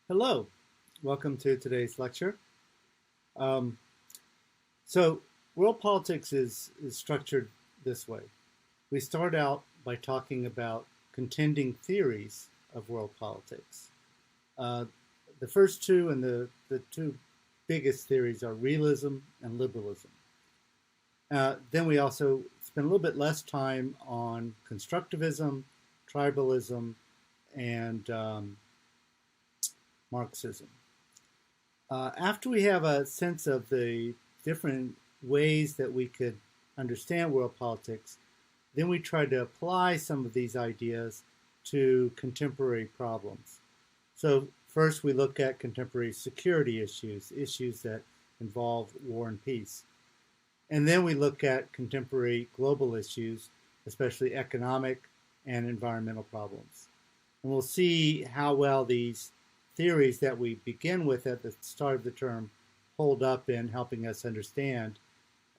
Hello, welcome to today's lecture. Um, so, world politics is structured this way. We start out by talking about contending theories of world politics. Uh, the first two and the two biggest theories are realism and liberalism. Then we also spend a little bit less time on constructivism, tribalism, and Marxism. After we have a sense of the different ways that we could understand world politics, then we try to apply some of these ideas to contemporary problems. So first we look at contemporary security issues, issues that involve war and peace. And then we look at contemporary global issues, especially economic and environmental problems. And we'll see how well these theories that we begin with at the start of the term hold up in helping us understand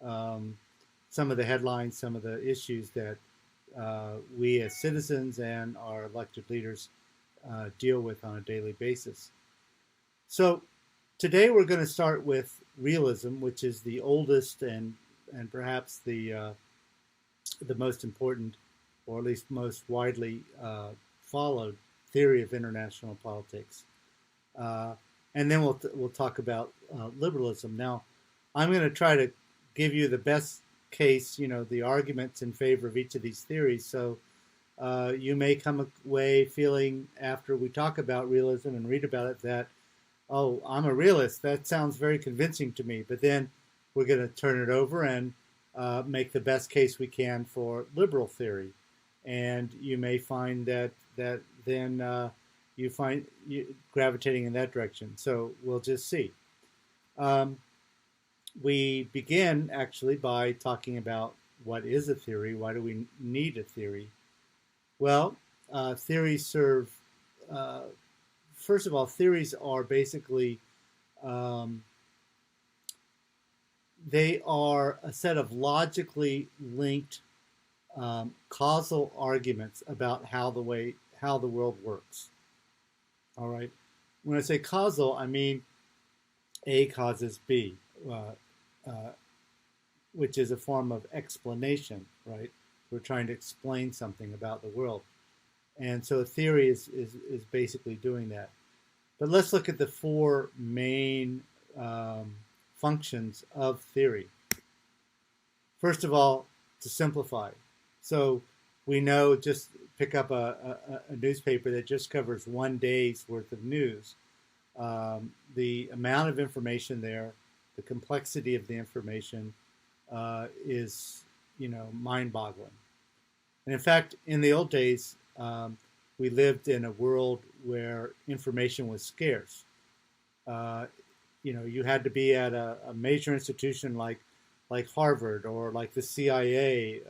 some of the headlines, some of the issues that we as citizens and our elected leaders deal with on a daily basis. So today we're going to start with realism, which is the oldest and perhaps the most important, or at least most widely followed theory of international politics. And then we'll talk about liberalism. Now, I'm going to try to give you the best case, the arguments in favor of each of these theories. So you may come away feeling after we talk about realism and read about it that, oh, I'm a realist. That sounds very convincing to me. But then we're going to turn it over and make the best case we can for liberal theory. And you may find that then you find you gravitating in that direction. So we'll just see. We begin actually by talking about what is a theory. Why do we need a theory? Well, theories serve, first of all, theories are basically, they are a set of logically linked causal arguments about how the world works. All right. When I say causal, I mean A causes B, which is a form of explanation, right? We're trying to explain something about the world. And so a theory is basically doing that. But let's look at the four main functions of theory. First of all, to simplify. So we know, just pick up a newspaper that just covers one day's worth of news. The amount of information there, the complexity of the information is, mind-boggling. And in fact, in the old days, we lived in a world where information was scarce. You had to be at a major institution like Harvard or like the CIA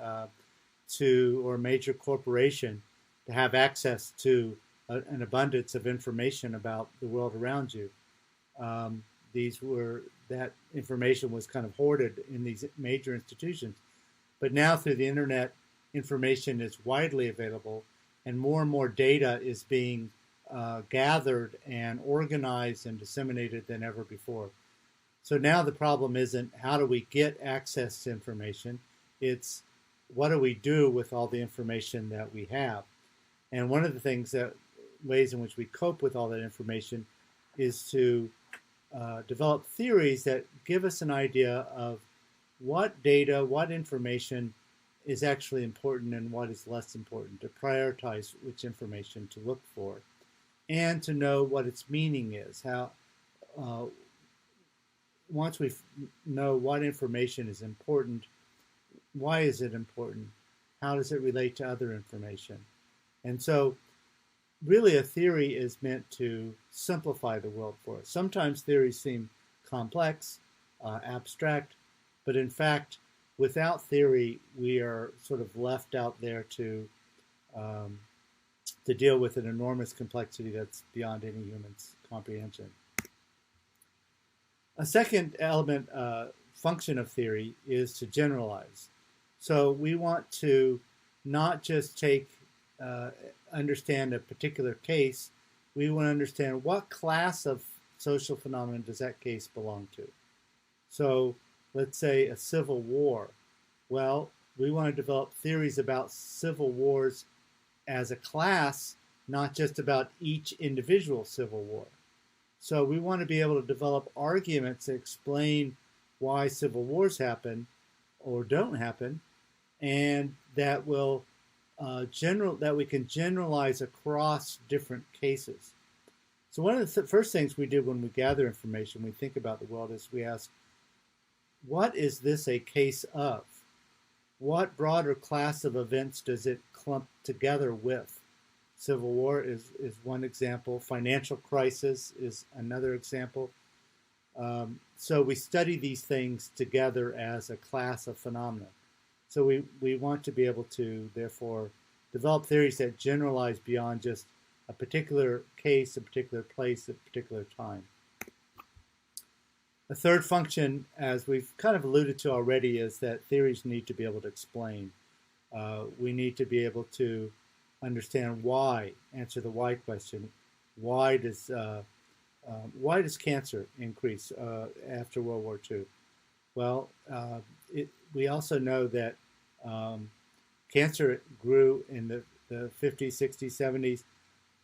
or a major corporation to have access to an abundance of information about the world around you. That information was kind of hoarded in these major institutions. But now through the internet, information is widely available, and more data is being gathered and organized and disseminated than ever before. So now the problem isn't how do we get access to information, it's what do we do with all the information that we have. And one of the ways in which we cope with all that information is to develop theories that give us an idea of what data, what information is actually important and what is less important, to prioritize which information to look for, and to know what its meaning is. Once we know what information is important, why is it important? How does it relate to other information? And so really a theory is meant to simplify the world for us. Sometimes theories seem complex, abstract, but in fact, without theory, we are sort of left out there to deal with an enormous complexity that's beyond any human's comprehension. A second element, function of theory, is to generalize. So we want to not just understand a particular case we want to understand what class of social phenomenon does that case belong to. So let's say a civil war. Well, we want to develop theories about civil wars as a class, not just about each individual civil war. So we want to be able to develop arguments that explain why civil wars happen or don't happen, and that will that we can generalize across different cases. So one of the first things we do when we gather information, we think about the world, is we ask, what is this a case of? What broader class of events does it clump together with? Civil war is one example. Financial crisis is another example. So we study these things together as a class of phenomena. So we want to be able to, therefore, develop theories that generalize beyond just a particular case, a particular place, a particular time. A third function, as we've kind of alluded to already, is that theories need to be able to explain. We need to be able to understand why, answer the why question. Why does cancer increase after World War II? Well, we also know that cancer grew in the 50s, 60s, 70s.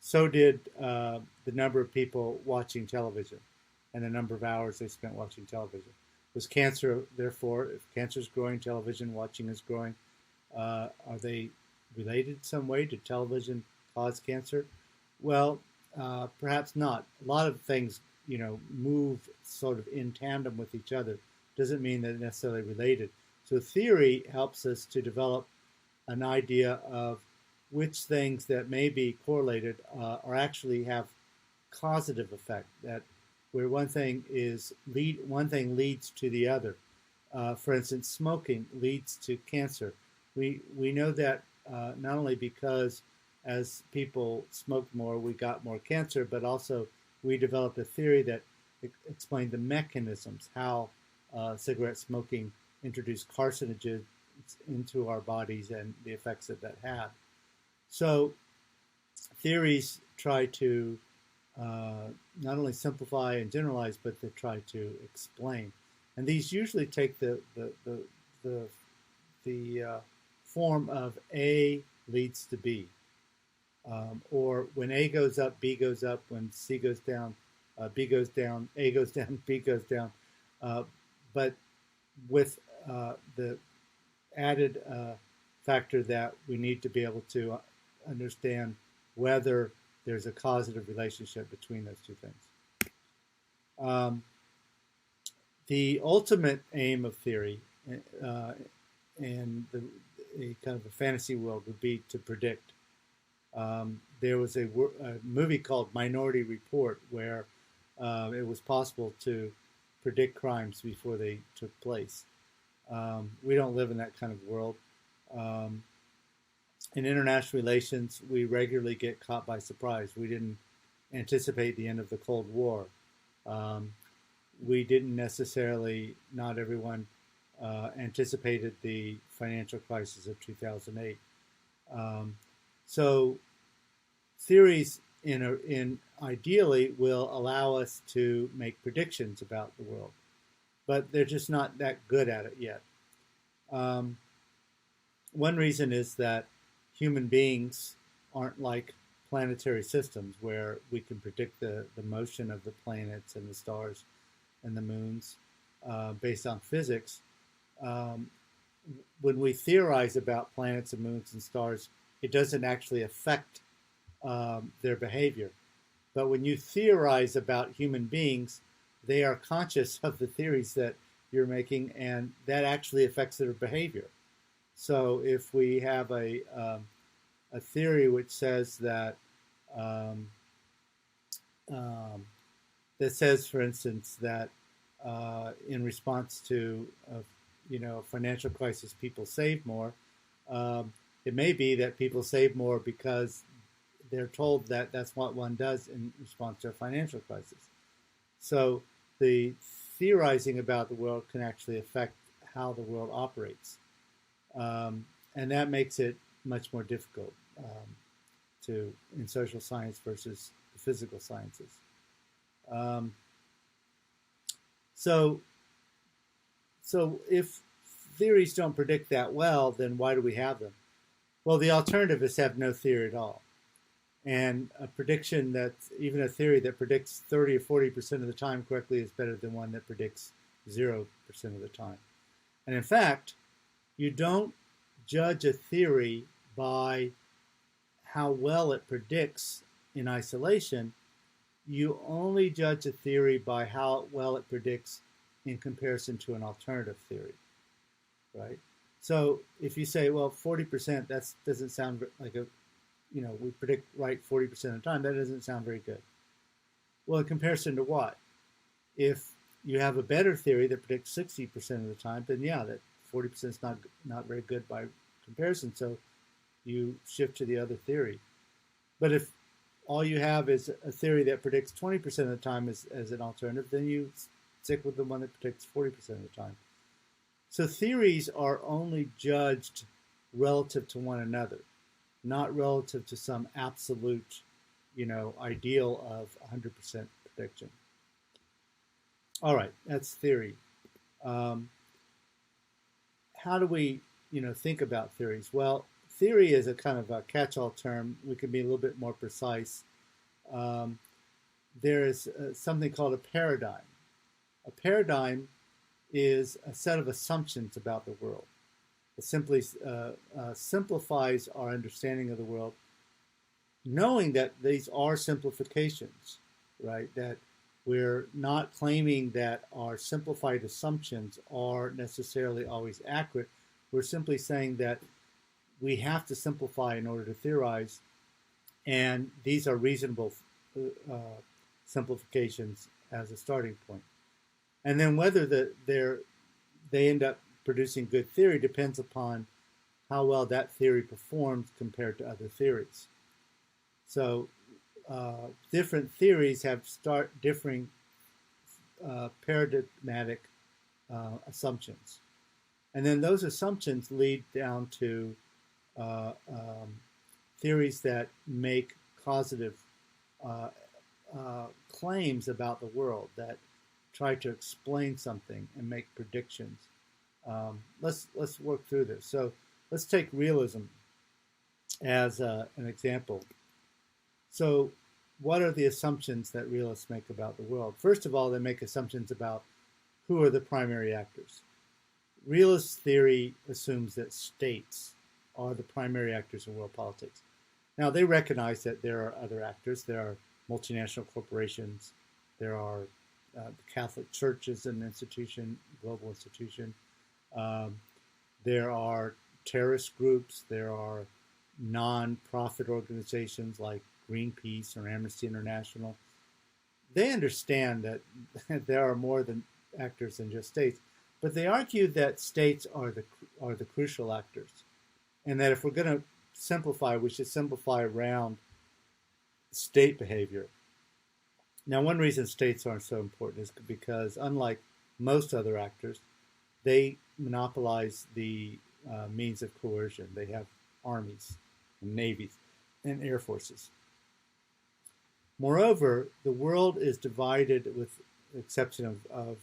So did the number of people watching television and the number of hours they spent watching television. Was cancer, therefore, if cancer is growing, television watching is growing, are they related some way? Did television cause cancer? Well, perhaps not. A lot of things, move sort of in tandem with each other. Doesn't mean they're necessarily related. So theory helps us to develop an idea of which things that may be correlated or actually have causative effect. That where one thing leads to the other. For instance, smoking leads to cancer. We know that not only because as people smoked more, we got more cancer, but also we developed a theory that explained the mechanisms, how cigarette smoking introduced carcinogens into our bodies and the effects that had. So theories try to not only simplify and generalize, but they try to explain. And these usually take the form of A leads to B. Or when A goes up, B goes up. When C goes down, B goes down. A goes down, B goes down. But with the added factor that we need to be able to understand whether there's a causative relationship between those two things. The ultimate aim of theory and a kind of a fantasy world would be to predict. There was a movie called Minority Report where it was possible to predict crimes before they took place. We don't live in that kind of world. In international relations, we regularly get caught by surprise. We didn't anticipate the end of the Cold War. We didn't necessarily, not everyone anticipated the financial crisis of 2008. So theories in ideally will allow us to make predictions about the world, but they're just not that good at it yet. One reason is that human beings aren't like planetary systems where we can predict the motion of the planets and the stars and the moons based on physics. When we theorize about planets and moons and stars, it doesn't actually affect their behavior. But when you theorize about human beings, they are conscious of the theories that you're making, and that actually affects their behavior. So if we have a theory which says that for instance, that in response to a financial crisis, people save more. It may be that people save more because they're told that that's what one does in response to a financial crisis. So the theorizing about the world can actually affect how the world operates. And that makes it much more difficult in social science versus the physical sciences. Um, so if theories don't predict that well, then why do we have them? Well, the alternative is to have no theory at all. And a prediction that's even a theory that predicts 30 or 40% of the time correctly is better than one that predicts 0% of the time. And in fact, you don't judge a theory by how well it predicts in isolation. You only judge a theory by how well it predicts in comparison to an alternative theory, right? So if you say, well, 40%, that doesn't sound like a, we predict right 40% of the time, that doesn't sound very good. Well, in comparison to what? If you have a better theory that predicts 60% of the time, then yeah, that 40% is not very good by comparison, so you shift to the other theory. But if all you have is a theory that predicts 20% of the time as an alternative, then you stick with the one that predicts 40% of the time. So theories are only judged relative to one another, not relative to some absolute, ideal of 100% prediction. All right, that's theory. How do we, think about theories? Well, theory is a kind of a catch-all term. We can be a little bit more precise. There is something called a paradigm. A paradigm is a set of assumptions about the world. It simply simplifies our understanding of the world, knowing that these are simplifications, right? That we're not claiming that our simplified assumptions are necessarily always accurate. We're simply saying that we have to simplify in order to theorize, and these are reasonable simplifications as a starting point. And then whether they end up producing good theory depends upon how well that theory performs compared to other theories. So different theories have differing paradigmatic assumptions. And then those assumptions lead down to theories that make causative claims about the world, that try to explain something and make predictions. Let's work through this. So let's take realism as an example. So what are the assumptions that realists make about the world? First of all, they make assumptions about who are the primary actors. Realist theory assumes that states are the primary actors in world politics. Now, they recognize that there are other actors. There are multinational corporations. There are the Catholic Church is an institution, global institution. There are terrorist groups. There are non-profit organizations like Greenpeace or Amnesty International. They understand that there are more than actors than just states, but they argue that states are the crucial actors, and that if we're going to simplify, we should simplify around state behavior. Now, one reason states aren't so important is because, unlike most other actors, they monopolize the means of coercion. They have armies and navies and air forces. Moreover, the world is divided, with the exception of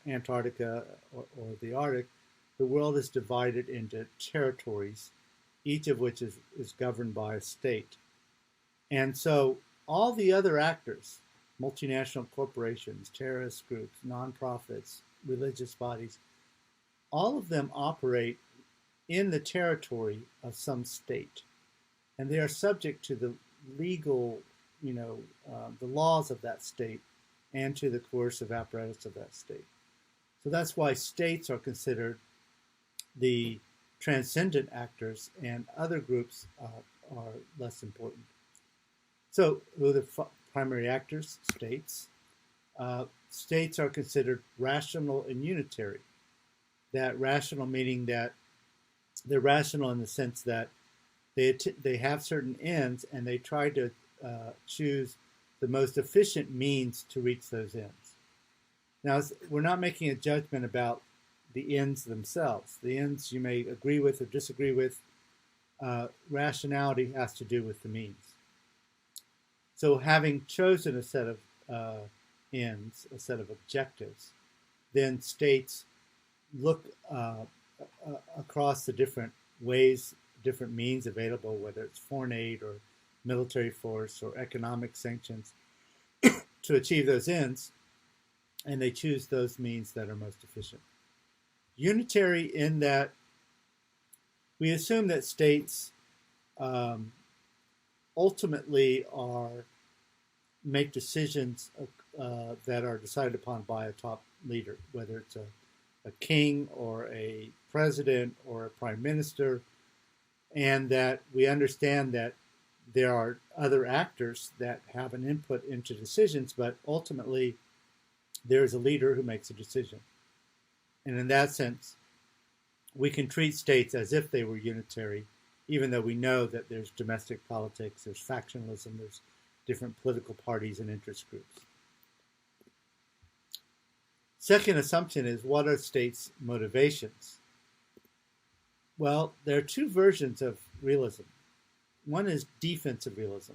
Antarctica or the Arctic. The world is divided into territories, each of which is governed by a state. And so all the other actors, multinational corporations, terrorist groups, nonprofits, religious bodies, all of them operate in the territory of some state. And they are subject to the legal, the laws of that state and to the coercive apparatus of that state. So that's why states are considered the transcendent actors, and other groups are less important. So who are the primary actors? States. States are considered rational and unitary. That rational meaning that they're rational in the sense that they have certain ends, and they try to choose the most efficient means to reach those ends. Now, we're not making a judgment about the ends themselves. The ends you may agree with or disagree with. Rationality has to do with the means. So having chosen a set of ends, a set of objectives, then states look across the different ways, different means available, whether it's foreign aid or military force or economic sanctions, to achieve those ends, and they choose those means that are most efficient. Unitary in that we assume that states ultimately make decisions that are decided upon by a top leader, whether it's a king or a president or a prime minister, and that we understand that there are other actors that have an input into decisions, but ultimately there is a leader who makes a decision. And in that sense, we can treat states as if they were unitary, even though we know that there's domestic politics, there's factionalism, there's different political parties and interest groups. Second assumption is, what are states' motivations? Well, there are two versions of realism. One is defensive realism.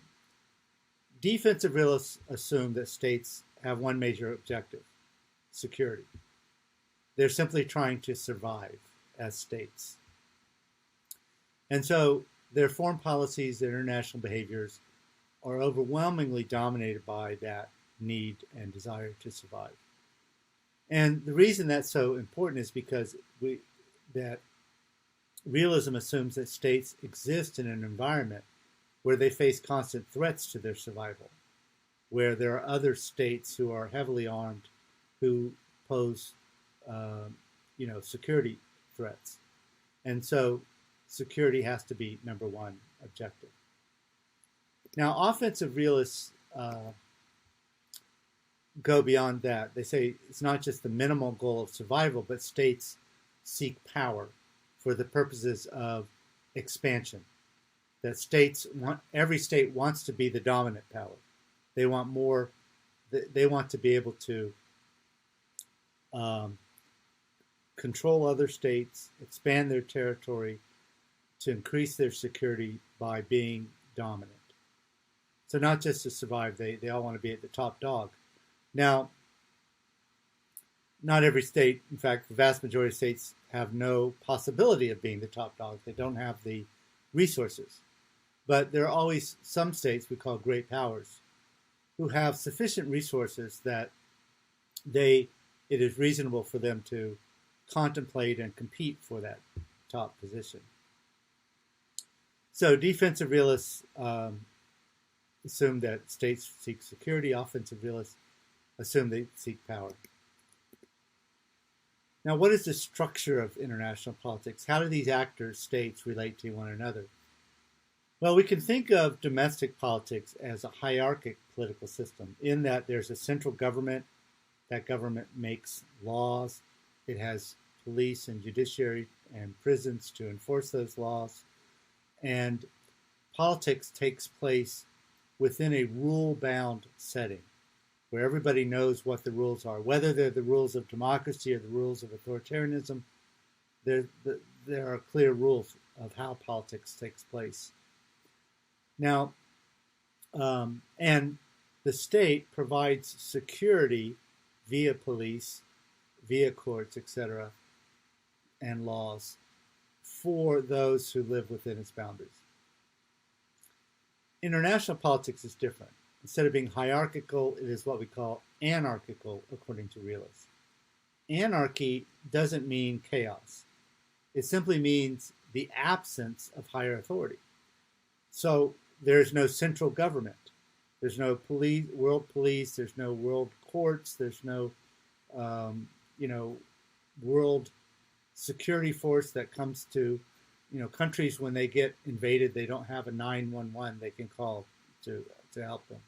Defensive realists assume that states have one major objective: security. They're simply trying to survive as states. And so their foreign policies, their international behaviors are overwhelmingly dominated by that need and desire to survive. And the reason that's so important is because that realism assumes that states exist in an environment where they face constant threats to their survival, where there are other states who are heavily armed, who pose, security threats. And so security has to be number one objective. Now, offensive realists go beyond that. They say it's not just the minimal goal of survival, but states seek power for the purposes of expansion. That every state wants to be the dominant power. They want more. They want to be able to control other states, expand their territory, to increase their security by being dominant. So not just to survive, they all want to be at the top dog. Now, not every state, in fact, the vast majority of states have no possibility of being the top dog. They don't have the resources. But there are always some states we call great powers who have sufficient resources that it is reasonable for them to contemplate and compete for that top position. So defensive realists assume that states seek security. Offensive realists assume they seek power. Now, what is the structure of international politics? How do these actors, states, relate to one another? Well, we can think of domestic politics as a hierarchic political system, in that there's a central government. That government makes laws. It has police and judiciary and prisons to enforce those laws. And politics takes place within a rule-bound setting where everybody knows what the rules are, whether they're the rules of democracy or the rules of authoritarianism. There are clear rules of how politics takes place. Now, and the state provides security via police, via courts, etc., and laws for those who live within its boundaries. International politics is different. Instead of being hierarchical, it is what we call anarchical, according to realists. Anarchy doesn't mean chaos. It simply means the absence of higher authority. So there's no central government. There's no world police. There's no world courts. There's no, world security force that comes to, countries when they get invaded. They don't have a 911 they can call to help them.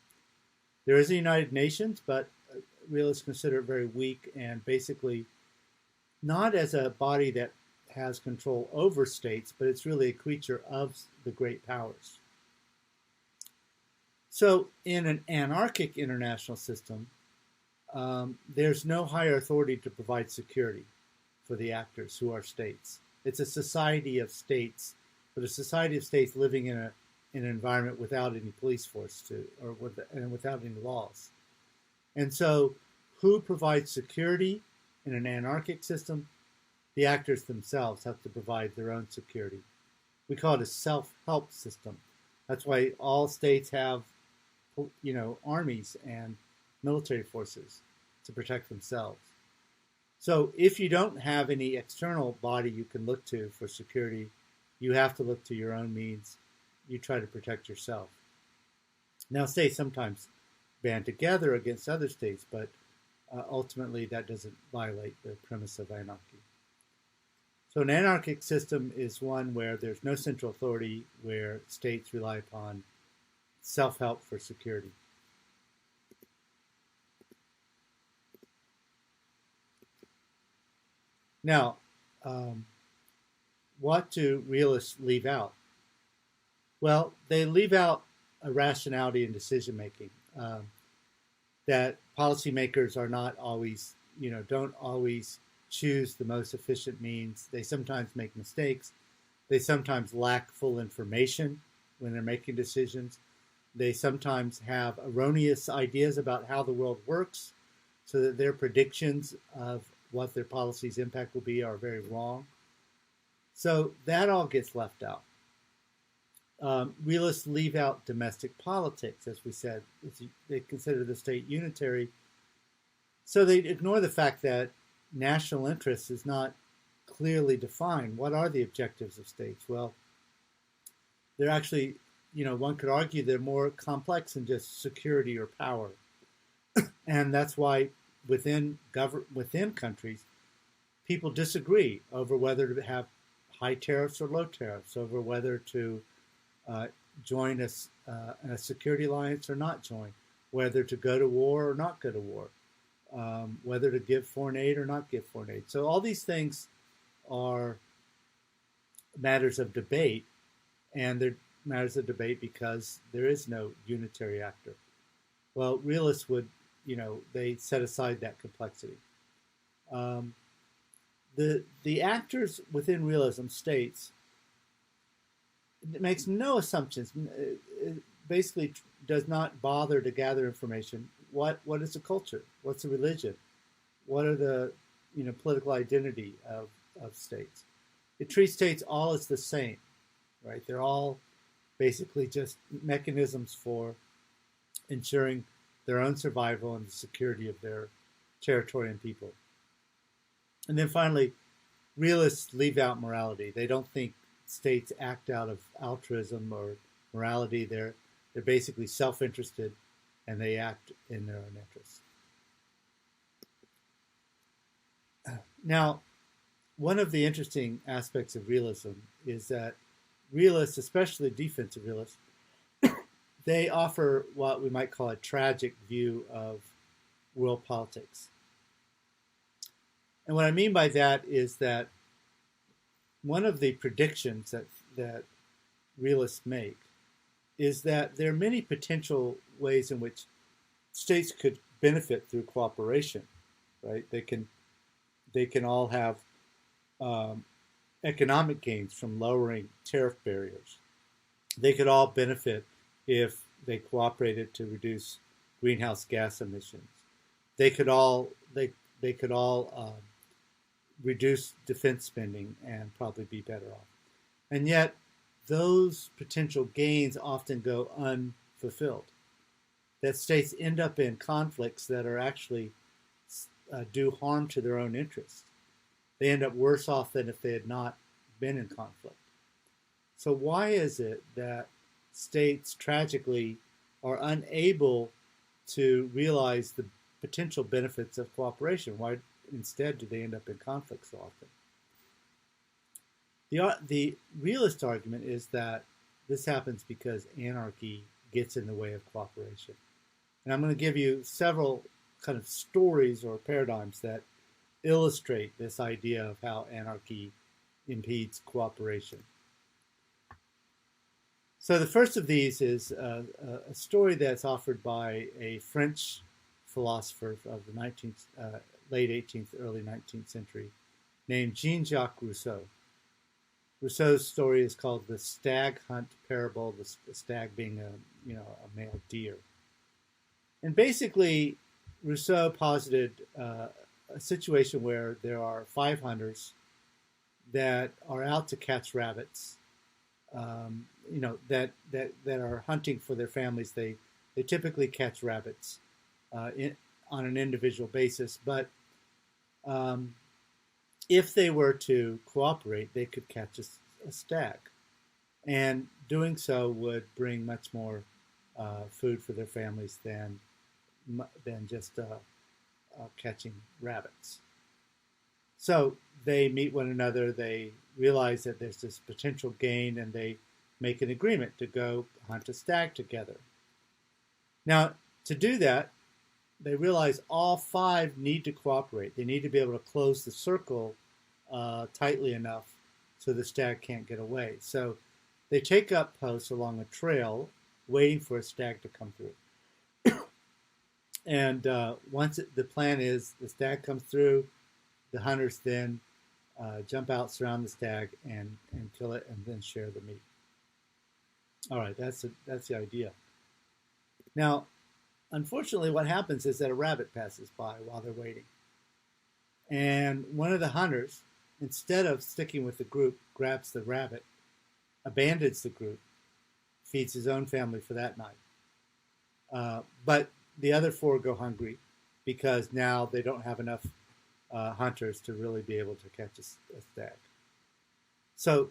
There is a United Nations, but realists consider it very weak and basically not as a body that has control over states, but it's really a creature of the great powers. So in an anarchic international system, there's no higher authority to provide security for the actors who are states. It's a society of states, but a society of states living in in an environment without any police force and without any laws. And so, who provides security in an anarchic system? The actors themselves have to provide their own security. We call it a self-help system. That's why all states have, armies and military forces to protect themselves. So if you don't have any external body you can look to for security, you have to look to your own means. You try to protect yourself. Now, states sometimes band together against other states, but ultimately that doesn't violate the premise of anarchy. So an anarchic system is one where there's no central authority, where states rely upon self-help for security. Now, what do realists leave out? Well, they leave out a rationality in decision making. That policymakers are not always, don't always choose the most efficient means. They sometimes make mistakes. They sometimes lack full information when they're making decisions. They sometimes have erroneous ideas about how the world works, so that their predictions of what their policy's impact will be are very wrong. So that all gets left out. Realists leave out domestic politics, as we said. They consider the state unitary. So they ignore the fact that national interest is not clearly defined. What are the objectives of states? Well, they're actually, one could argue they're more complex than just security or power. And that's why within countries, people disagree over whether to have high tariffs or low tariffs, over whether to join a security alliance or not join, whether to go to war or not go to war, whether to give foreign aid or not give foreign aid. So all these things are matters of debate, and they're matters of debate because there is no unitary actor. Well, realists would, they set aside that complexity. The actors within realism states it makes no assumptions. It basically does not bother to gather information. What is the culture? What's the religion? What are the political identity of states? It treats states all as the same, right? They're all basically just mechanisms for ensuring their own survival and the security of their territory and people. And then finally, realists leave out morality. They don't think states act out of altruism or morality. They're basically self-interested, and they act in their own interests. Now, one of the interesting aspects of realism is that realists, especially defensive realists, they offer what we might call a tragic view of world politics. And what I mean by that is that one of the predictions that realists make is that there are many potential ways in which states could benefit through cooperation, right? They can all have economic gains from lowering tariff barriers. They could all benefit if they cooperated to reduce greenhouse gas emissions. They could all reduce defense spending and probably be better off. And yet, those potential gains often go unfulfilled. That states end up in conflicts that are actually do harm to their own interests. They end up worse off than if they had not been in conflict. So why is it that states tragically are unable to realize the potential benefits of cooperation? Why instead do they end up in conflict so often? The realist argument is that this happens because anarchy gets in the way of cooperation. And I'm going to give you several kind of stories or paradigms that illustrate this idea of how anarchy impedes cooperation. So the first of these is a story that's offered by a French philosopher of the late 18th, early 19th century named Jean-Jacques Rousseau. Rousseau's story is called the Stag Hunt Parable, the stag being a male deer. And basically, Rousseau posited a situation where there are 5 hunters that are out to catch rabbits, that are hunting for their families. They typically catch rabbits on an individual basis, but if they were to cooperate, they could catch a stag, and doing so would bring much more food for their families than just catching rabbits. So they meet one another. They realize that there's this potential gain, and they make an agreement to go hunt a stag together. Now, to do that, they realize all 5 need to cooperate. They need to be able to close the circle tightly enough so the stag can't get away. So they take up posts along a trail, waiting for a stag to come through. And the plan is the stag comes through, the hunters then jump out, surround the stag, and kill it, and then share the meat. All right, that's the idea. Now, unfortunately, what happens is that a rabbit passes by while they're waiting. And one of the hunters, instead of sticking with the group, grabs the rabbit, abandons the group, feeds his own family for that night. But the other 4 go hungry because now they don't have enough hunters to really be able to catch a stag. So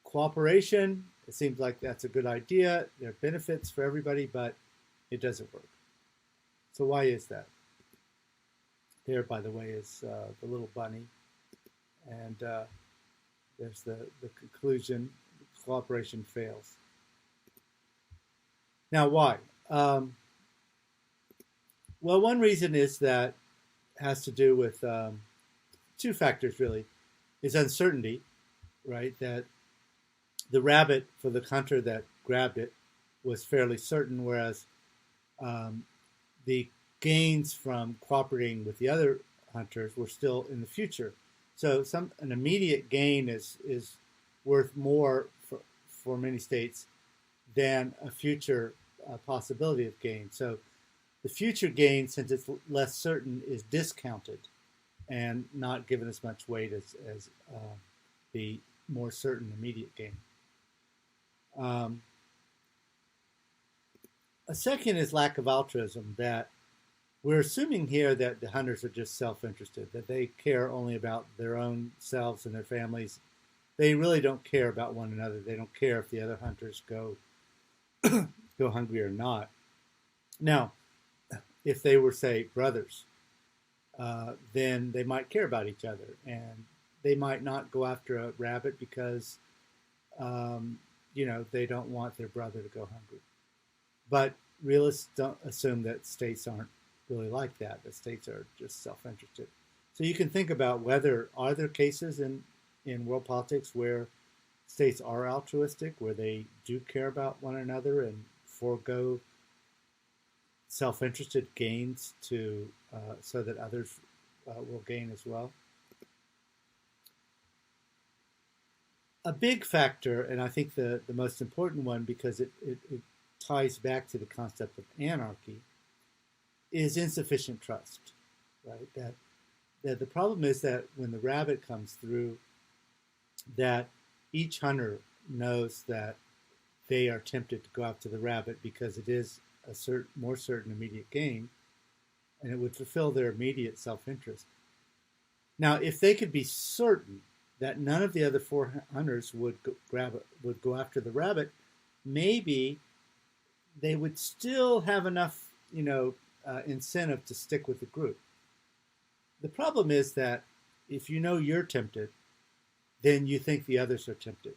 cooperation, it seems like that's a good idea. There are benefits for everybody, but it doesn't work. So why is that? There, by the way, is the little bunny. And there's the conclusion. Cooperation fails. Now, why? Well, one reason is that has to do with 2 factors, really. Is uncertainty, right? That the rabbit, for the hunter that grabbed it, was fairly certain, whereas the gains from cooperating with the other hunters were still in the future. So an immediate gain is worth more for many states than a future possibility of gain. So the future gain, since it's less certain, is discounted and not given as much weight as the more certain immediate gain. A second is lack of altruism, that we're assuming here that the hunters are just self-interested, that they care only about their own selves and their families. They really don't care about one another. They don't care if the other hunters go hungry or not. Now, if they were, say, brothers, then they might care about each other, and they might not go after a rabbit because, they don't want their brother to go hungry. But realists don't assume that states aren't really like that. The states are just self-interested. So you can think about are there cases in world politics where states are altruistic, where they do care about one another and forego self-interested gains so that others will gain as well. A big factor, and I think the most important one, because it ties back to the concept of anarchy, is insufficient trust, right? That the problem is that when the rabbit comes through, that each hunter knows that they are tempted to go after the rabbit because it is a more certain immediate gain, and it would fulfill their immediate self-interest. Now, if they could be certain that none of the other 4 hunters would go after the rabbit, maybe they would still have enough, incentive to stick with the group. The problem is that if you know you're tempted, then you think the others are tempted,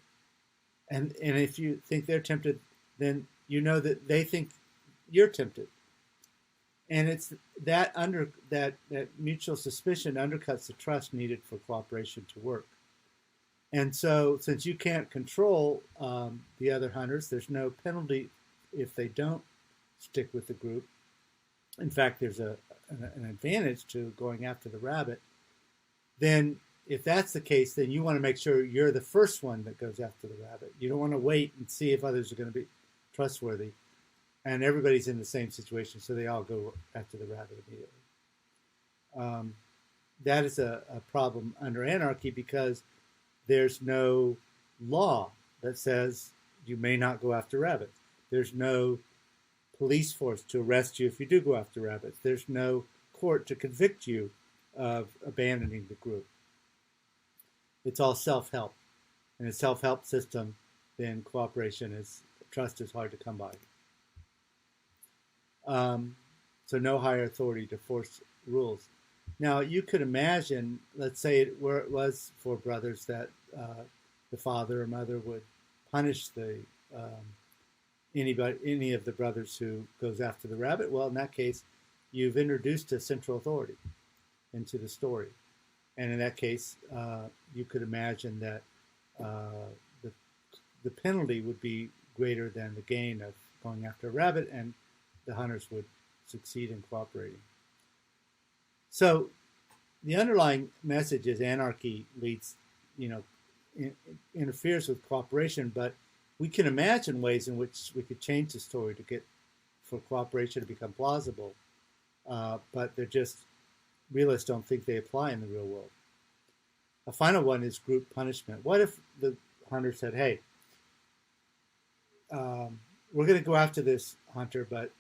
and if you think they're tempted, then you know that they think you're tempted, and it's that mutual suspicion undercuts the trust needed for cooperation to work. And so, since you can't control the other hunters, there's no penalty if they don't stick with the group. In fact, there's an advantage to going after the rabbit. Then if that's the case, then you want to make sure you're the first one that goes after the rabbit. You don't want to wait and see if others are going to be trustworthy. And everybody's in the same situation, so they all go after the rabbit immediately. That is a problem under anarchy because there's no law that says you may not go after rabbits. There's no police force to arrest you if you do go after rabbits. There's no court to convict you of abandoning the group. It's all self-help. In a self-help system, then trust is hard to come by. So no higher authority to force rules. Now, you could imagine, let's say it was four brothers that the father or mother would punish any of the brothers who goes after the rabbit. Well, in that case, you've introduced a central authority into the story. And in that case, you could imagine that the penalty would be greater than the gain of going after a rabbit, and the hunters would succeed in cooperating. So the underlying message is anarchy interferes with cooperation, but we can imagine ways in which we could change the story to get for cooperation to become plausible, but realists don't think they apply in the real world. A final one is group punishment. What if the hunter said, hey, we're going to go after this hunter, but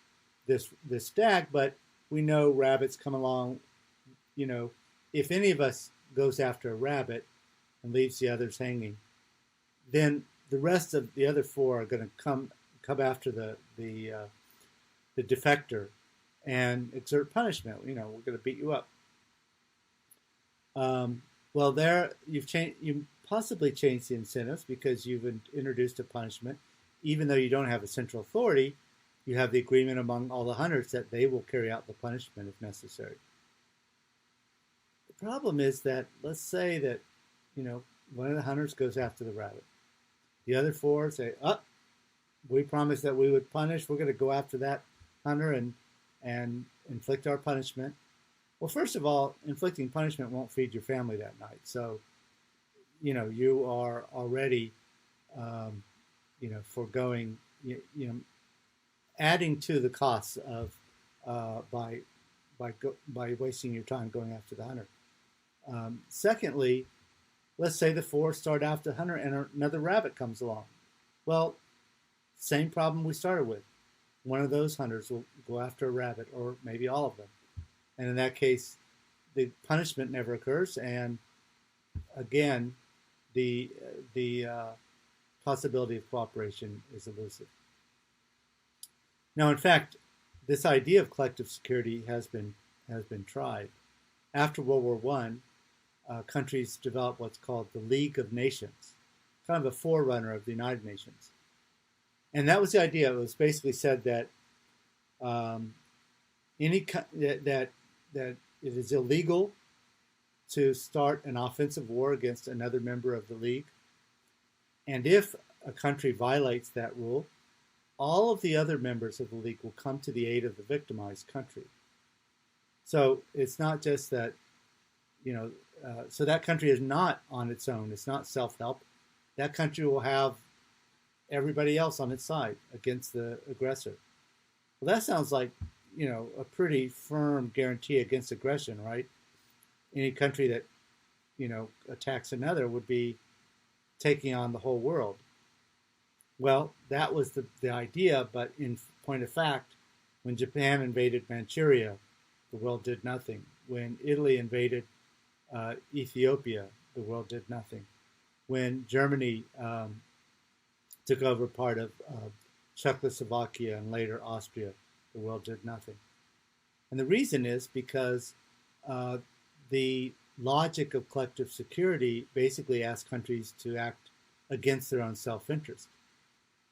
this stag, but we know rabbits come along. If any of us goes after a rabbit and leaves the others hanging, then the rest of the other four are going to come after the defector and exert punishment. We're going to beat you up. Well, there you possibly changed the incentives because you've introduced a punishment, even though you don't have a central authority. You have the agreement among all the hunters that they will carry out the punishment if necessary. The problem is that, let's say that, one of the hunters goes after the rabbit. The other four say, we promised that we would punish. We're going to go after that hunter and inflict our punishment. Well, first of all, inflicting punishment won't feed your family that night. So, you are already, foregoing, adding to the costs of by wasting your time going after the hunter. Secondly, let's say the four start after the hunter and another rabbit comes along. Well, same problem we started with. One of those hunters will go after a rabbit, or maybe all of them. And in that case, the punishment never occurs, and again, the possibility of cooperation is elusive. Now, in fact, this idea of collective security has been tried. After World War I, countries developed what's called the League of Nations, kind of a forerunner of the United Nations. And that was the idea. It was basically said that that it is illegal to start an offensive war against another member of the League. And if a country violates that rule, all of the other members of the League will come to the aid of the victimized country. So it's not just that, so that country is not on its own. It's not self-help. That country will have everybody else on its side against the aggressor. Well, that sounds like, a pretty firm guarantee against aggression, right? Any country that, attacks another would be taking on the whole world. Well, that was the idea, but in point of fact, when Japan invaded Manchuria, the world did nothing. When Italy invaded Ethiopia, the world did nothing. When Germany took over part of Czechoslovakia and later Austria, the world did nothing. And the reason is because the logic of collective security basically asks countries to act against their own self-interest.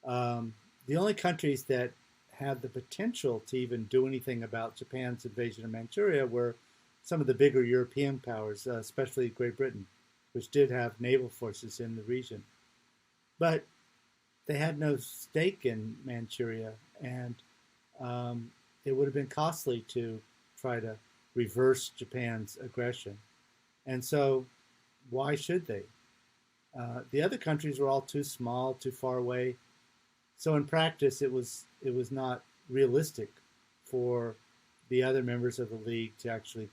The only countries that had the potential to even do anything about Japan's invasion of Manchuria were some of the bigger European powers, especially Great Britain, which did have naval forces in the region. But they had no stake in Manchuria, and it would have been costly to try to reverse Japan's aggression. And so why should they? The other countries were all too small, too far away. So in practice, it was not realistic for the other members of the league to actually,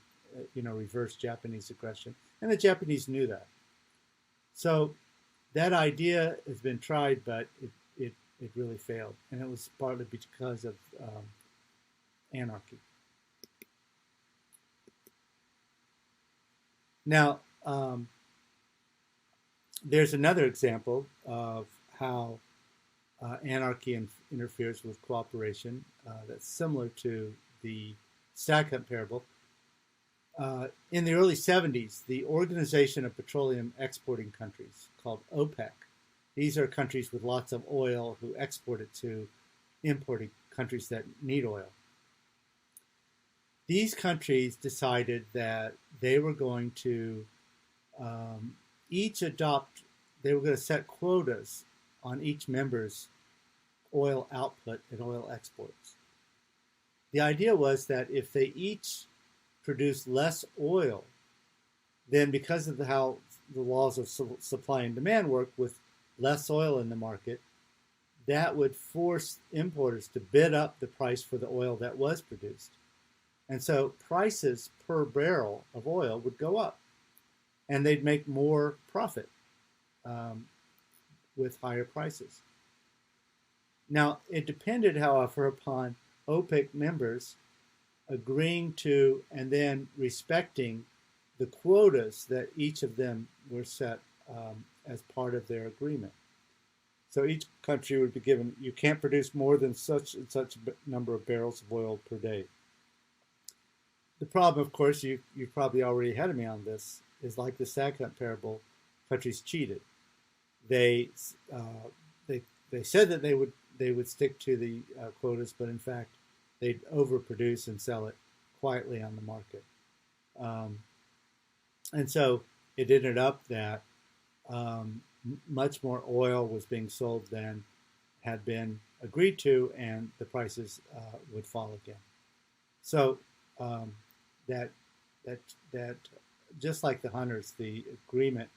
reverse Japanese aggression, and the Japanese knew that. So that idea has been tried, but it really failed, and it was partly because of anarchy. Now, there's another example of how anarchy interferes with cooperation that's similar to the Stag hunt parable. In the early 70s, the Organization of Petroleum Exporting Countries, called OPEC, these are countries with lots of oil who export it to importing countries that need oil. These countries decided that they were going to each adopt, they were going to set quotas on each member's oil output and oil exports. The idea was that if they each produced less oil, then because of how the laws of supply and demand work, with less oil in the market, that would force importers to bid up the price for the oil that was produced. And so prices per barrel of oil would go up, and they'd make more profit with higher prices. Now, it depended, however, upon OPEC members agreeing to and then respecting the quotas that each of them were set as part of their agreement. So each country would be given, you can't produce more than such and such a number of barrels of oil per day. The problem, of course, you've probably already ahead of me on this, is like the Stag hunt parable, countries cheated. They said that they would stick to the quotas, but in fact, they'd overproduce and sell it quietly on the market. And so it ended up that much more oil was being sold than had been agreed to, and the prices would fall again. So that just like the hunters, the agreement,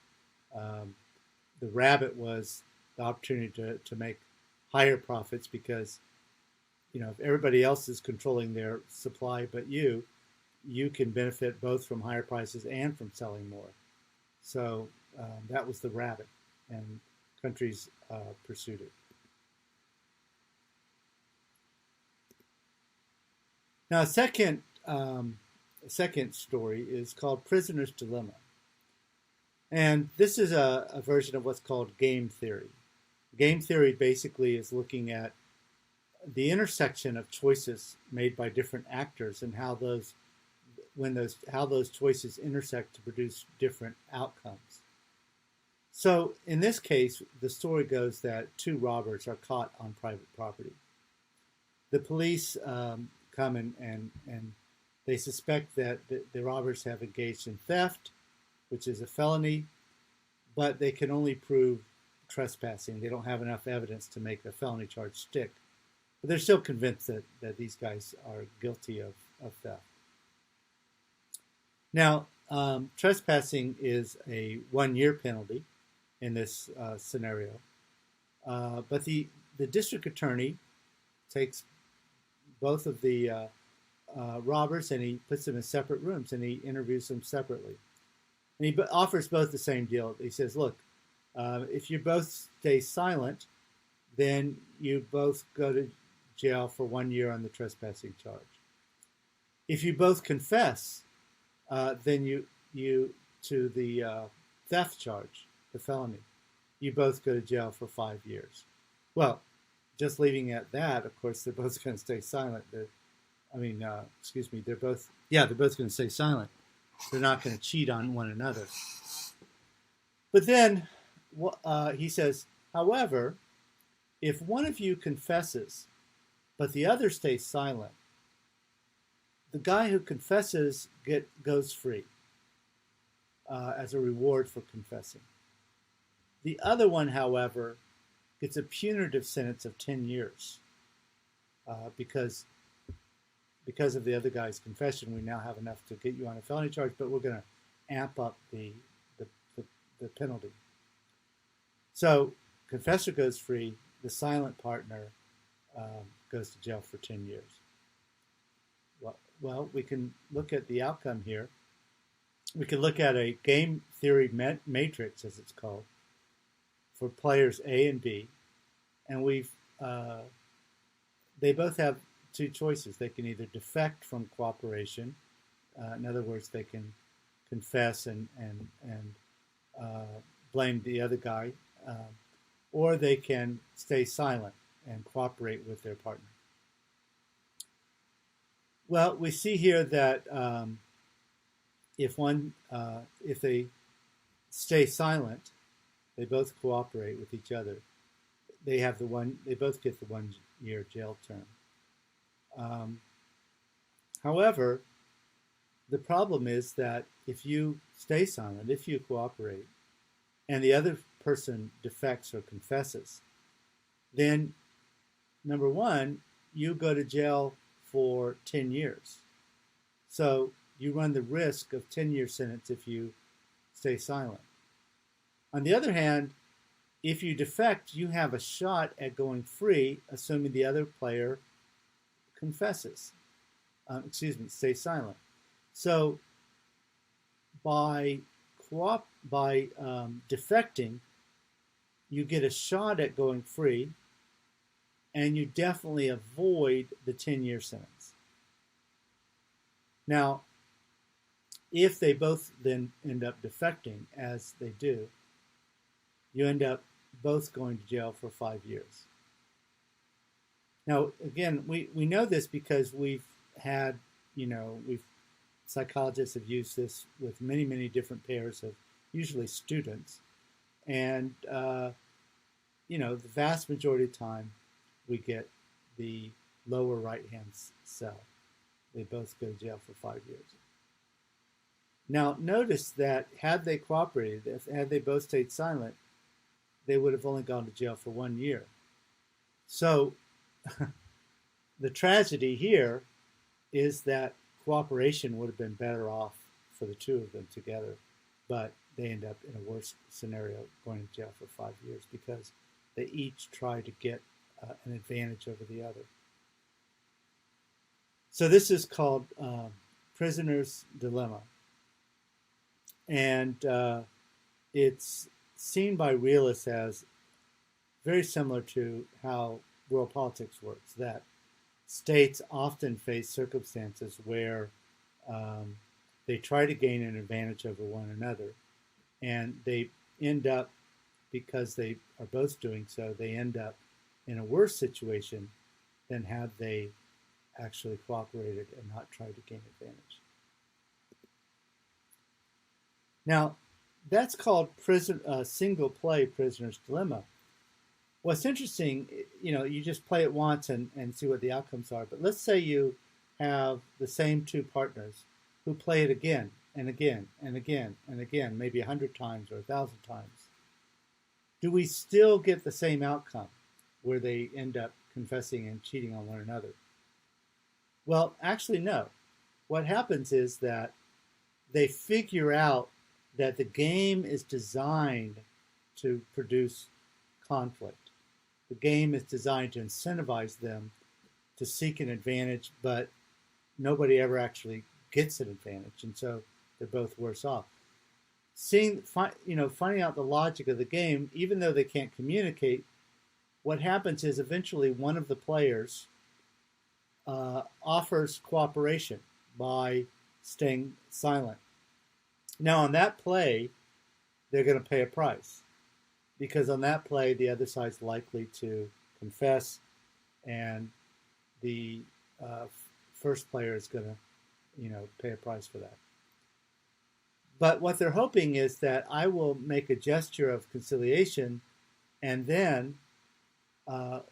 the rabbit was the opportunity to make higher profits, because if everybody else is controlling their supply but you can benefit both from higher prices and from selling more. So that was the rabbit, and countries pursued it. Now, a second story is called Prisoner's Dilemma. And this is a version of what's called game theory. Game theory basically is looking at the intersection of choices made by different actors and how those choices intersect to produce different outcomes. So in this case, the story goes that two robbers are caught on private property. The police come and they suspect that the robbers have engaged in theft, which is a felony, but they can only prove trespassing. They don't have enough evidence to make a felony charge stick. But they're still convinced that these guys are guilty of theft. Now, trespassing is a 1-year penalty in this scenario. But the district attorney takes both of the robbers and he puts them in separate rooms and he interviews them separately. And he offers both the same deal. He says, look, if you both stay silent, then you both go to jail for 1 year on the trespassing charge. If you both confess, then you to the theft charge, the felony, you both go to jail for 5 years. Well, just leaving it at that, of course, they're both going to stay silent. They're both going to stay silent. They're not going to cheat on one another. But then he says, however, if one of you confesses, but the other stays silent, the guy who confesses goes free as a reward for confessing. The other one, however, gets a punitive sentence of 10 years because of the other guy's confession. We now have enough to get you on a felony charge, but we're going to amp up the the penalty. So confessor goes free, the silent partner goes to jail for 10 years. Well, we can look at the outcome here. We can look at a game theory matrix, as it's called, for players A and B, and they both have two choices. They can either defect from cooperation, in other words, they can confess and blame the other guy, or they can stay silent and cooperate with their partner. Well, we see here that if they stay silent, they both cooperate with each other. They both get the 1 year jail term. However, the problem is that if you stay silent, if you cooperate, and the other person defects or confesses, then number one, you go to jail for 10 years. So you run the risk of 10-year sentence if you stay silent. On the other hand, if you defect, you have a shot at going free, assuming the other player confesses. Stays silent. So by defecting, you get a shot at going free, and you definitely avoid the 10-year sentence. Now, if they both then end up defecting, as they do, you end up both going to jail for 5 years. Now, again, we know this because psychologists have used this with many, many different pairs of usually students. And, the vast majority of the time, we get the lower right-hand cell. They both go to jail for 5 years. Now, notice that had they cooperated, had they both stayed silent, they would have only gone to jail for 1 year. So the tragedy here is that cooperation would have been better off for the two of them together, but they end up in a worse scenario going to jail for 5 years because they each try to get an advantage over the other. So this is called prisoner's dilemma. And it's seen by realists as very similar to how world politics works, that states often face circumstances where they try to gain an advantage over one another, and they end up, because they are both doing so, they end up in a worse situation than had they actually cooperated and not tried to gain advantage. Now, that's called single play prisoner's dilemma. What's interesting, you just play it once and see what the outcomes are. But let's say you have the same two partners who play it again and again and again and again, maybe 100 times or 1,000 times. Do we still get the same outcome where they end up confessing and cheating on one another? Well, actually, no. What happens is that they figure out that the game is designed to produce conflict. The game is designed to incentivize them to seek an advantage, but nobody ever actually gets an advantage, and so they're both worse off. Finding out the logic of the game, even though they can't communicate, what happens is eventually one of the players offers cooperation by staying silent. Now, on that play, they're going to pay a price, because on that play, the other side's likely to confess, and the first player is going to, pay a price for that. But what they're hoping is that I will make a gesture of conciliation, and then on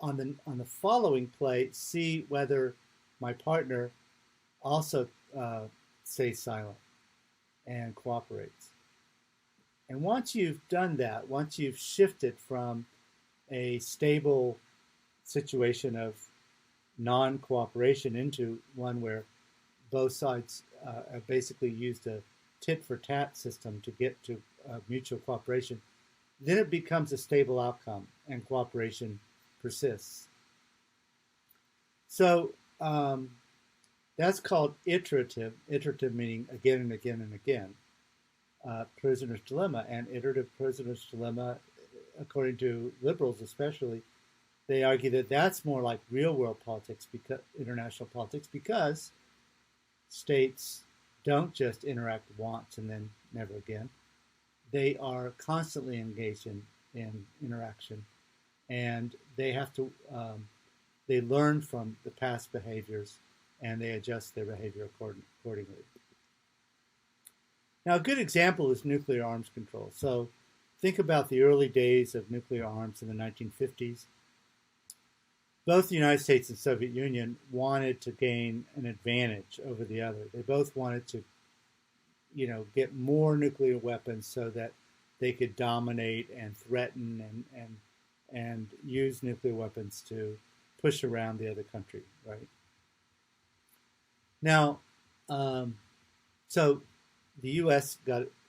the following play, see whether my partner also stays silent and cooperates. And once you've done that, once you've shifted from a stable situation of non-cooperation into one where both sides have basically used a tit-for-tat system to get to mutual cooperation, then it becomes a stable outcome and cooperation persists. So that's called iterative meaning again and again and again, prisoner's dilemma. And iterative prisoner's dilemma, according to liberals especially, they argue that that's more like real world politics, because international politics, because states don't just interact once and then never again. They are constantly engaged in interaction, and they have to they learn from the past behaviors and they adjust their behavior accordingly. Now, a good example is nuclear arms control. So think about the early days of nuclear arms in the 1950s. Both the United States and Soviet Union wanted to gain an advantage over the other. They both wanted to, get more nuclear weapons so that they could dominate and threaten and use nuclear weapons to push around the other country, right? Now, so the U.S.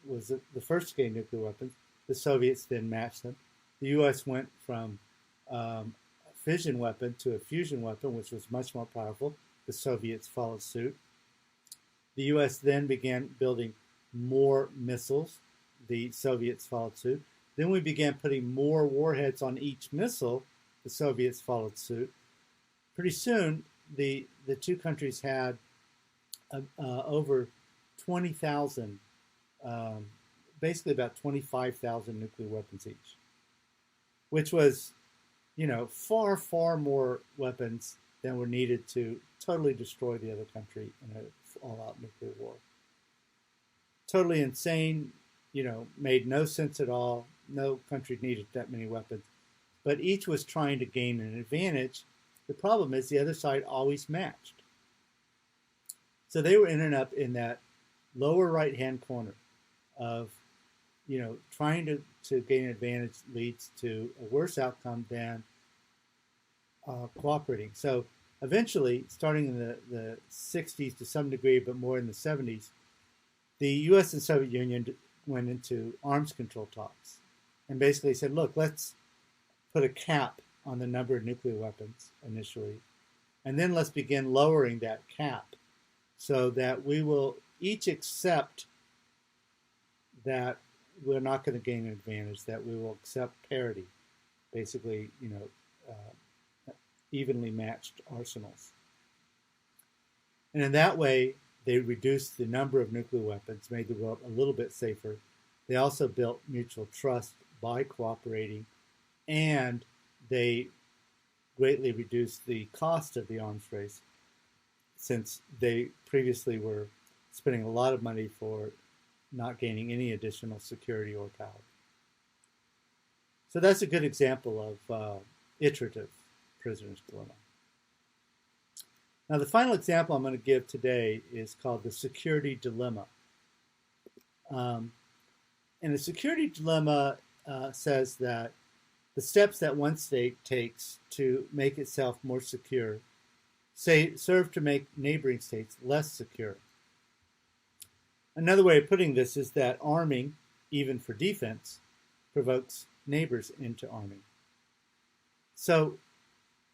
was the first to gain nuclear weapons. The Soviets then matched them. The U.S. went from a fission weapon to a fusion weapon, which was much more powerful. The Soviets followed suit. The U.S. then began building more missiles. The Soviets followed suit. Then we began putting more warheads on each missile. The Soviets followed suit. Pretty soon, the two countries had over 20,000, basically about 25,000 nuclear weapons each, which was, far, far more weapons than were needed to totally destroy the other country in an all-out nuclear war. Totally insane, made no sense at all. No country needed that many weapons. But each was trying to gain an advantage. The problem is the other side always matched. So they were ending up in that lower right-hand corner of, trying to gain an advantage leads to a worse outcome than cooperating. So eventually, starting in the 60s to some degree, but more in the 70s, the U.S. and Soviet Union went into arms control talks and basically said, look, let's put a cap on the number of nuclear weapons initially, and then let's begin lowering that cap so that we will each accept that we're not going to gain an advantage, that we will accept parity, basically, evenly matched arsenals. And in that way, they reduced the number of nuclear weapons, made the world a little bit safer. They also built mutual trust by cooperating, and they greatly reduced the cost of the arms race, since they previously were spending a lot of money for not gaining any additional security or power. So that's a good example of iterative prisoner's dilemma. Now, the final example I'm going to give today is called the security dilemma. And the security dilemma says that the steps that one state takes to make itself more secure serve to make neighboring states less secure. Another way of putting this is that arming, even for defense, provokes neighbors into arming. So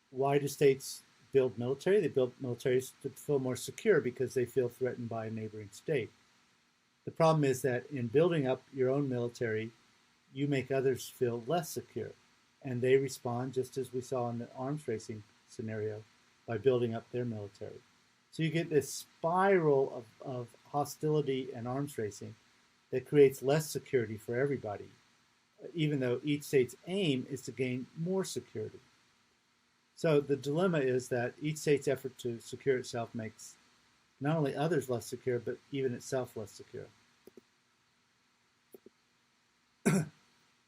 why do states build military? They build militaries to feel more secure because they feel threatened by a neighboring state. The problem is that in building up your own military, you make others feel less secure, and they respond just as we saw in the arms racing scenario by building up their military. So you get this spiral of hostility and arms racing that creates less security for everybody, even though each state's aim is to gain more security. So the dilemma is that each state's effort to secure itself makes not only others less secure, but even itself less secure.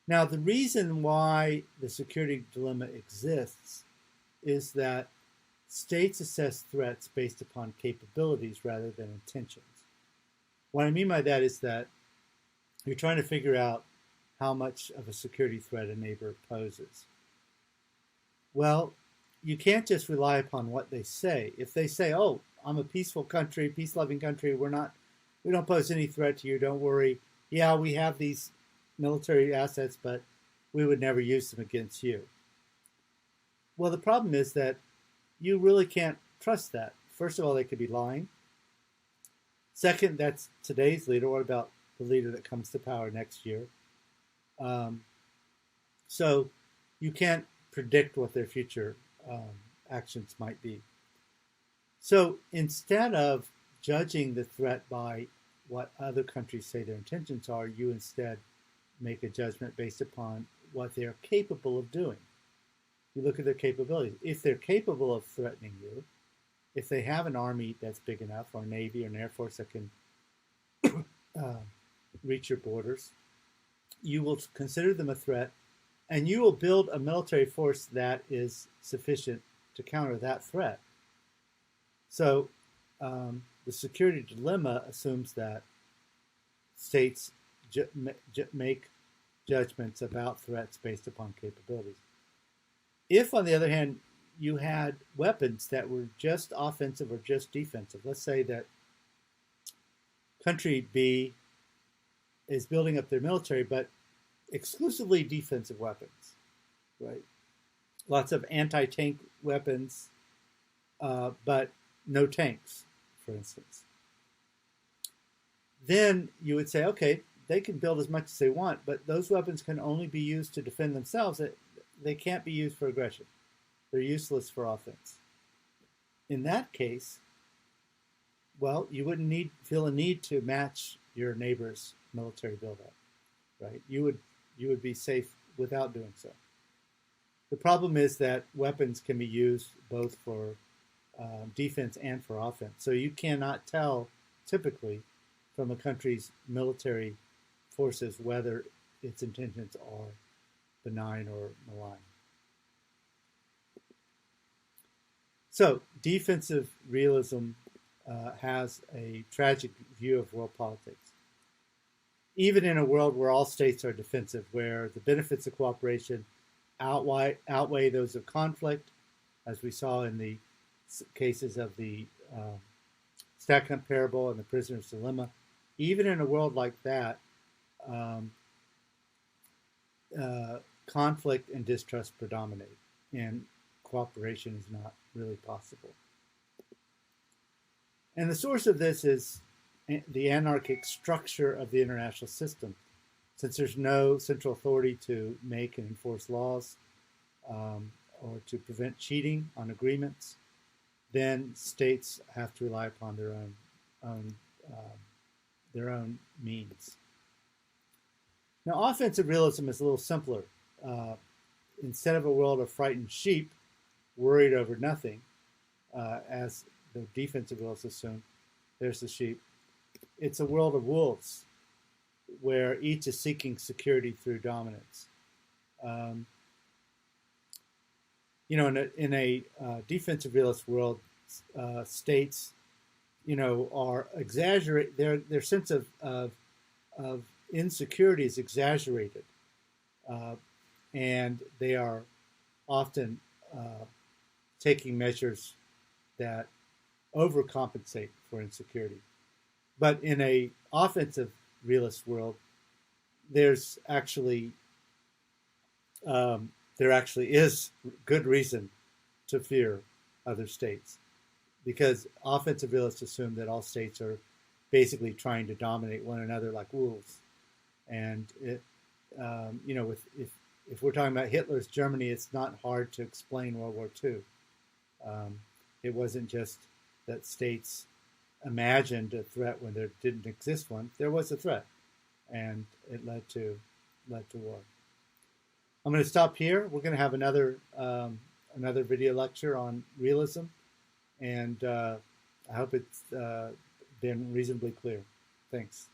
Now, the reason why the security dilemma exists is that states assess threats based upon capabilities rather than intentions. What I mean by that is that you're trying to figure out how much of a security threat a neighbor poses. Well, you can't just rely upon what they say. If they say, oh, I'm a peaceful country, peace-loving country, we don't pose any threat to you, don't worry. Yeah, we have these military assets, but we would never use them against you. Well, the problem is that you really can't trust that. First of all, they could be lying. Second, that's today's leader. What about the leader that comes to power next year? So you can't predict what their future actions might be. So instead of judging the threat by what other countries say their intentions are, you instead make a judgment based upon what they're capable of doing. You look at their capabilities. If they're capable of threatening you, if they have an army that's big enough, or a navy or an air force that can reach your borders, you will consider them a threat, and you will build a military force that is sufficient to counter that threat. So the security dilemma assumes that states make judgments about threats based upon capabilities. If, on the other hand, you had weapons that were just offensive or just defensive, let's say that country B is building up their military, but exclusively defensive weapons, right? Lots of anti-tank weapons, but no tanks, for instance. Then you would say, okay, they can build as much as they want, but those weapons can only be used to defend themselves. They can't be used for aggression. They're useless for offense. In that case, well, you wouldn't feel a need to match your neighbor's military buildup, right? You would be safe without doing so. The problem is that weapons can be used both for defense and for offense. So you cannot tell typically from a country's military forces whether its intentions are benign or malign. So defensive realism has a tragic view of world politics. Even in a world where all states are defensive, where the benefits of cooperation outweigh those of conflict, as we saw in the cases of the Stag parable and the prisoner's dilemma, even in a world like that, conflict and distrust predominate, and cooperation is not really possible. And the source of this is the anarchic structure of the international system. Since there's no central authority to make and enforce laws or to prevent cheating on agreements, then states have to rely upon their own means. Now, offensive realism is a little simpler. Instead of a world of frightened sheep worried over nothing, as the defensive realists assume, there's the sheep. It's a world of wolves, where each is seeking security through dominance. In a defensive realist world, states, are exaggerate. Their sense of insecurity is exaggerated, and they are often taking measures that overcompensate for insecurity. But in a offensive realist world, there actually is good reason to fear other states, because offensive realists assume that all states are basically trying to dominate one another like wolves. And if we're talking about Hitler's Germany, it's not hard to explain World War II. It wasn't just that states imagined a threat when there didn't exist one. There was a threat, and it led to war. I'm going to stop here. We're going to have another video lecture on realism, and I hope it's been reasonably clear. Thanks.